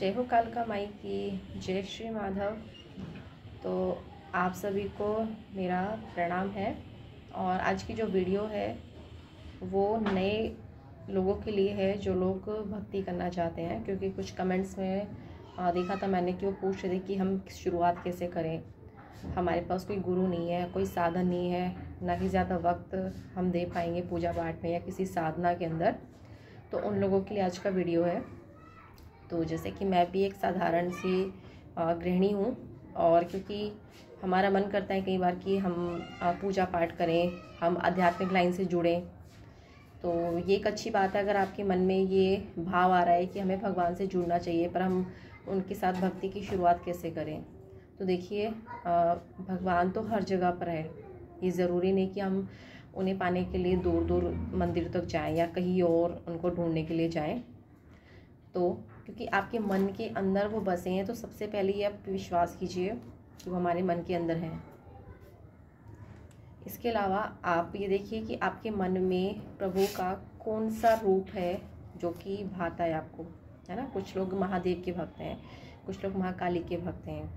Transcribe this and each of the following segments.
जय हो कालिका माई की, जय श्री माधव। तो आप सभी को मेरा प्रणाम है। और आज की जो वीडियो है वो नए लोगों के लिए है जो लोग भक्ति करना चाहते हैं, क्योंकि कुछ कमेंट्स में देखा था मैंने कि वो पूछ रहे थे कि हम शुरुआत कैसे करें। हमारे पास कोई गुरु नहीं है, कोई साधन नहीं है, ना ही ज़्यादा वक्त हम दे पाएंगे पूजा पाठ में या किसी साधना के अंदर। तो उन लोगों के लिए आज का वीडियो है। तो जैसे कि मैं भी एक साधारण सी गृहिणी हूँ, और क्योंकि हमारा मन करता है कई बार कि हम पूजा पाठ करें, हम आध्यात्मिक लाइन से जुड़ें। तो ये एक अच्छी बात है अगर आपके मन में ये भाव आ रहा है कि हमें भगवान से जुड़ना चाहिए, पर हम उनके साथ भक्ति की शुरुआत कैसे करें। तो देखिए, भगवान तो हर जगह पर है। ये ज़रूरी नहीं कि हम उन्हें पाने के लिए दूर दूर मंदिर तक जाएं या कहीं और उनको ढूंढने के लिए जाएं। तो क्योंकि आपके मन के अंदर वो बसे हैं, तो सबसे पहले ये आप विश्वास कीजिए कि वो हमारे मन के अंदर हैं। इसके अलावा आप ये देखिए कि आपके मन में प्रभु का कौन सा रूप है जो कि भाता है आपको, है ना। कुछ लोग महादेव के भक्त हैं, कुछ लोग महाकाली के भक्त हैं,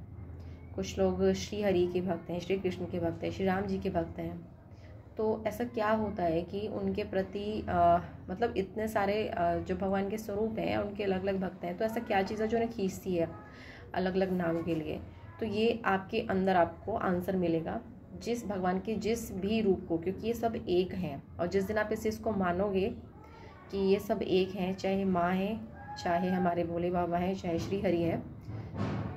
कुछ लोग श्री हरि के भक्त हैं, श्री कृष्ण के भक्त हैं, श्री राम जी के भक्त हैं। तो ऐसा क्या होता है कि उनके प्रति मतलब इतने सारे जो भगवान के स्वरूप हैं उनके अलग अलग भक्त हैं, तो ऐसा क्या चीज़ है जो उन्हें खींचती है अलग अलग नाम के लिए। तो ये आपके अंदर आपको आंसर मिलेगा जिस भगवान के जिस भी रूप को, क्योंकि ये सब एक हैं। और जिस दिन आप इस चीज़ को मानोगे कि ये सब एक हैं, चाहे माँ है, चाहे हमारे भोले बाबा हैं, चाहे श्री हरि है,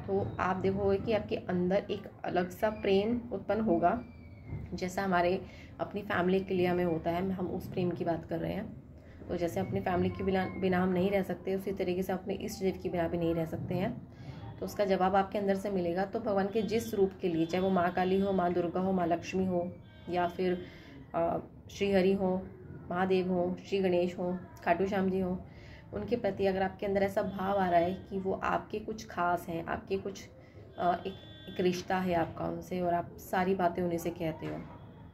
तो आप देखोगे कि आपके अंदर एक अलग सा प्रेम उत्पन्न होगा। जैसा हमारे अपनी फैमिली के लिए हमें होता है, हम उस प्रेम की बात कर रहे हैं। तो जैसे अपनी फैमिली के बिना हम नहीं रह सकते, उसी तरीके से अपने इष्ट देव के बिना भी नहीं रह सकते हैं। तो उसका जवाब आपके अंदर से मिलेगा। तो भगवान के जिस रूप के लिए, चाहे वो माँ काली हो, माँ दुर्गा हो, माँ लक्ष्मी हो, या फिर श्री हरि हो, महादेव हो, श्री गणेश हो, खाटू श्याम जी हो, उनके प्रति अगर आपके अंदर ऐसा भाव आ रहा है कि वो आपके कुछ खास हैं, आपके कुछ एक रिश्ता है आपका उनसे, और आप सारी बातें उन्हीं से कहते हो,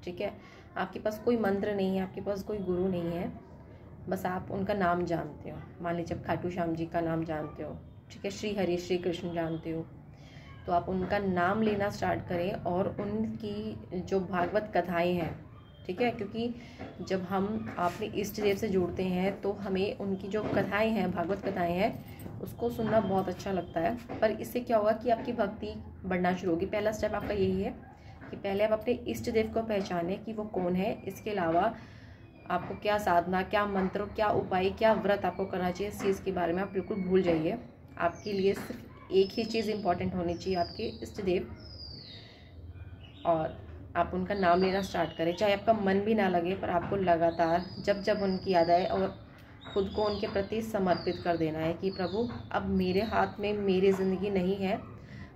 ठीक है। आपके पास कोई मंत्र नहीं है, आपके पास कोई गुरु नहीं है, बस आप उनका नाम जानते हो। मान लीजिए आप खाटू श्याम जी का नाम जानते हो, ठीक है, श्री हरि श्री कृष्ण जानते हो, तो आप उनका नाम लेना स्टार्ट करें। और उनकी जो भागवत कथाएं हैं, ठीक है, क्योंकि जब हम अपने इष्ट देव से जुड़ते हैं तो हमें उनकी जो कथाएं हैं, भागवत कथाएं हैं, उसको सुनना बहुत अच्छा लगता है। पर इससे क्या होगा कि आपकी भक्ति बढ़ना शुरू होगी। पहला स्टेप आपका यही है कि पहले आप अपने इष्ट देव को पहचानें कि वो कौन है। इसके अलावा आपको क्या साधना, क्या मंत्र, क्या उपाय, क्या व्रत आपको करना चाहिए, इस चीज़ के बारे में आप बिल्कुल भूल जाइए। आपके लिए सिर्फ एक ही चीज़ इंपॉर्टेंट होनी चाहिए, आपके इष्ट देव, और आप उनका नाम लेना स्टार्ट करें। चाहे आपका मन भी ना लगे, पर आपको लगातार जब जब उनकी याद आए और खुद को उनके प्रति समर्पित कर देना है कि प्रभु अब मेरे हाथ में मेरी ज़िंदगी नहीं है,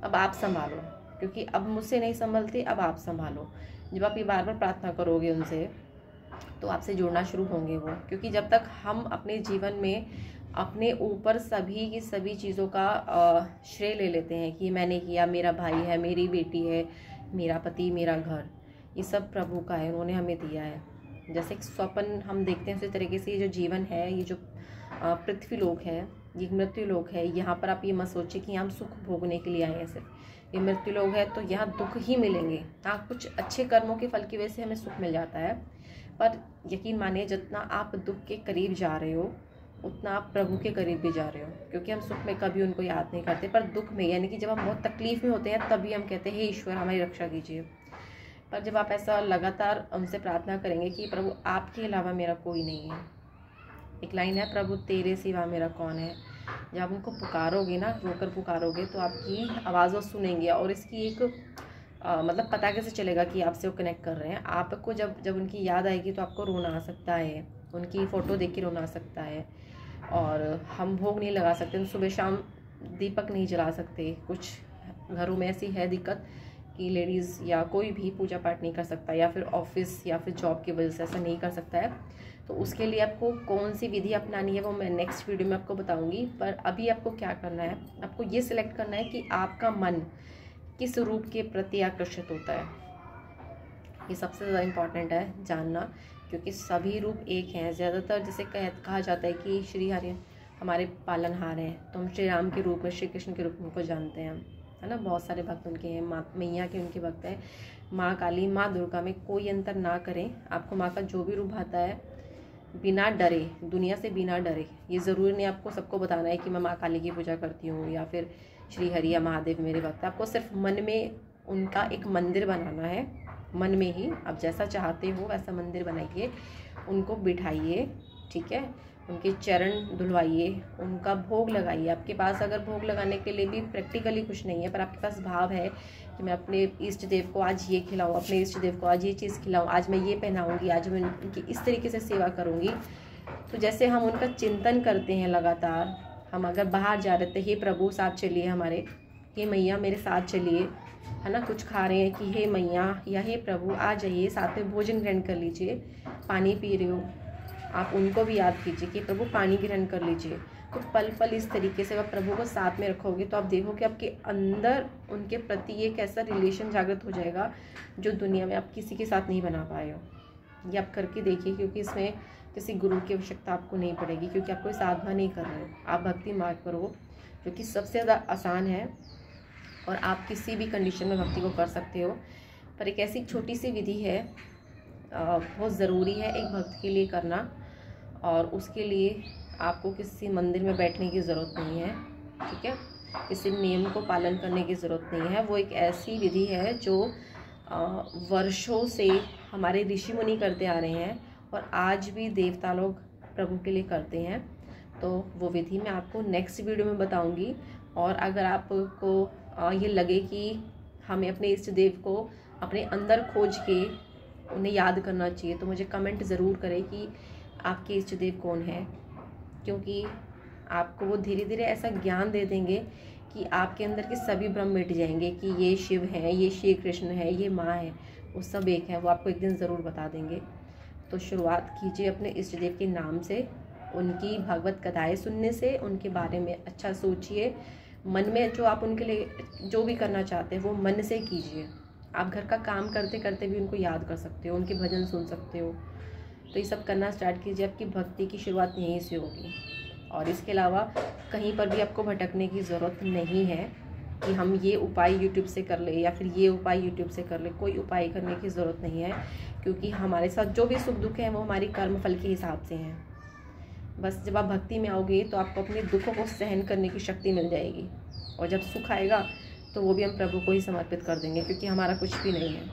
अब आप संभालो, क्योंकि अब मुझसे नहीं संभलती, अब आप संभालो। जब आप ये बार बार प्रार्थना करोगे उनसे, तो आपसे जुड़ना शुरू होंगे वो। क्योंकि जब तक हम अपने जीवन में अपने ऊपर सभी की सभी चीज़ों का श्रेय ले लेते हैं कि मैंने किया, मेरा भाई है, मेरी बेटी है, मेरा पति, मेरा घर, ये सब प्रभु का है, उन्होंने हमें दिया है। जैसे एक स्वप्न हम देखते हैं, उसी तरीके से ये जो जीवन है, ये जो पृथ्वी लोक है, ये मृत्यु लोक है। यहाँ पर आप ये मत सोचिए कि हम सुख भोगने के लिए आए हैं, सिर्फ ये मृत्यु लोक है, तो यहाँ दुख ही मिलेंगे। हाँ, कुछ अच्छे कर्मों के फल की वजह से हमें सुख मिल जाता है, पर यकीन मानिए जितना आप दुख के करीब जा रहे हो उतना आप प्रभु के करीब भी जा रहे हो। क्योंकि हम सुख में कभी उनको याद नहीं करते, पर दुख में, यानी कि जब हम बहुत तकलीफ में होते हैं, तभी हम कहते हैं हे ईश्वर हमारी रक्षा कीजिए। पर जब आप ऐसा लगातार उनसे प्रार्थना करेंगे कि प्रभु आपके अलावा मेरा कोई नहीं है, एक लाइन है, प्रभु तेरे सिवा मेरा कौन है, जब आप उनको पुकारोगे ना, रोकर पुकारोगे, तो आपकी आवाज़ वो सुनेंगे। और इसकी एक मतलब पता कैसे चलेगा कि आपसे वो कनेक्ट कर रहे हैं। आपको जब जब उनकी याद आएगी तो आपको रोना आ सकता है, उनकी फ़ोटो देख के रोना आ सकता है। और हम भोग नहीं लगा सकते, सुबह शाम दीपक नहीं जला सकते। कुछ घरों में ऐसी है दिक्कत कि लेडीज़ या कोई भी पूजा पाठ नहीं कर सकता, या फिर ऑफिस या फिर जॉब की वजह से ऐसा नहीं कर सकता है। तो उसके लिए आपको कौन सी विधि अपनानी है वो मैं नेक्स्ट वीडियो में आपको बताऊंगी। पर अभी आपको क्या करना है, आपको ये सिलेक्ट करना है कि आपका मन किस रूप के प्रति आकर्षित होता है। ये सबसे ज़्यादा इम्पॉर्टेंट है जानना, क्योंकि सभी रूप एक हैं। ज़्यादातर जैसे कहा जाता है कि श्री हरि हमारे पालनहार हैं, तो हम श्री राम के रूप में, श्री कृष्ण के रूप में उनको जानते हैं हम, है ना। बहुत सारे भक्त उनके हैं, माँ मैया के उनके भक्त हैं। माँ काली, माँ दुर्गा में कोई अंतर ना करें। आपको माँ का जो भी रूप आता है, बिना डरे, दुनिया से बिना डरे। ये ज़रूरी नहीं आपको सबको बताना है कि मैं माँ काली की पूजा करती हूँ या फिर श्री हरि या महादेव मेरे भक्त है। आपको सिर्फ मन में उनका एक मंदिर बनाना है, मन में ही आप जैसा चाहते हो वैसा मंदिर बनाइए, उनको बिठाइए, ठीक है। उनके चरण धुलवाइए, उनका भोग लगाइए। आपके पास अगर भोग लगाने के लिए भी प्रैक्टिकली कुछ नहीं है, पर आपके पास भाव है कि मैं अपने इष्ट देव को आज ये खिलाऊं, अपने इष्ट देव को आज ये चीज़ खिलाऊं, आज मैं ये पहनाऊंगी, आज मैं उनकी इस तरीके से सेवा करूंगी। तो जैसे हम उनका चिंतन करते हैं लगातार, हम अगर बाहर जा रहे थे, हे प्रभु साथ चलिए हमारे, हे मैया मेरे साथ चलिए, है ना। कुछ खा रहे हैं कि हे मैया या हे प्रभु आ जाइए, साथ में भोजन ग्रहण कर लीजिए। पानी पी रहे हो, आप उनको भी याद कीजिए कि प्रभु पानी ग्रहण कर लीजिए। तो पल पल इस तरीके से आप प्रभु को साथ में रखोगे तो आप देखोगे आपके अंदर उनके प्रति एक ऐसा रिलेशन जागृत हो जाएगा जो दुनिया में आप किसी के साथ नहीं बना पाए हो। ये आप करके देखिए, क्योंकि इसमें किसी गुरु की आवश्यकता आपको नहीं पड़ेगी, क्योंकि आप कोई साधना नहीं कर रहे हो, आप भक्ति मार्ग पर हो, जो कि सबसे ज़्यादा आसान है और आप किसी भी कंडीशन में भक्ति को कर सकते हो। पर एक ऐसी छोटी सी विधि है, बहुत ज़रूरी है एक भक्त के लिए करना, और उसके लिए आपको किसी मंदिर में बैठने की ज़रूरत नहीं है, ठीक है। किसी नियम को पालन करने की ज़रूरत नहीं है। वो एक ऐसी विधि है जो वर्षों से हमारे ऋषि मुनि करते आ रहे हैं और आज भी देवता लोग प्रभु के लिए करते हैं। तो वो विधि मैं आपको नेक्स्ट वीडियो में बताऊंगी। और अगर आपको ये लगे कि हमें अपने इष्ट देव को अपने अंदर खोज के उन्हें याद करना चाहिए, तो मुझे कमेंट ज़रूर करें कि आपके इष्ट देव कौन है, क्योंकि आपको वो धीरे धीरे ऐसा ज्ञान दे देंगे कि आपके अंदर के सभी भ्रम मिट जाएंगे कि ये शिव है, ये श्री कृष्ण है, ये माँ है, वो सब एक है। वो आपको एक दिन ज़रूर बता देंगे। तो शुरुआत कीजिए अपने इष्ट देव के नाम से, उनकी भागवत कथाएँ सुनने से, उनके बारे में अच्छा सोचिए। मन में जो आप उनके लिए जो भी करना चाहते हैं वो मन से कीजिए। आप घर का काम करते करते भी उनको याद कर सकते हो, उनके भजन सुन सकते हो। तो ये सब करना स्टार्ट कीजिए, आपकी भक्ति की शुरुआत यहीं से होगी। और इसके अलावा कहीं पर भी आपको भटकने की ज़रूरत नहीं है कि हम ये उपाय यूट्यूब से कर ले या फिर ये उपाय यूट्यूब से कर ले। कोई उपाय करने की ज़रूरत नहीं है, क्योंकि हमारे साथ जो भी सुख दुख है वो हमारी कर्म फल के हिसाब से हैं। बस जब आप भक्ति में आओगे तो आपको अपने दुखों को सहन करने की शक्ति मिल जाएगी, और जब सुख आएगा तो वो भी हम प्रभु को ही समर्पित कर देंगे, क्योंकि हमारा कुछ भी नहीं है।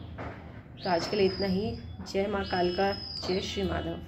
तो आज के लिए इतना ही। जय माँ कालिका, जय श्री माधव।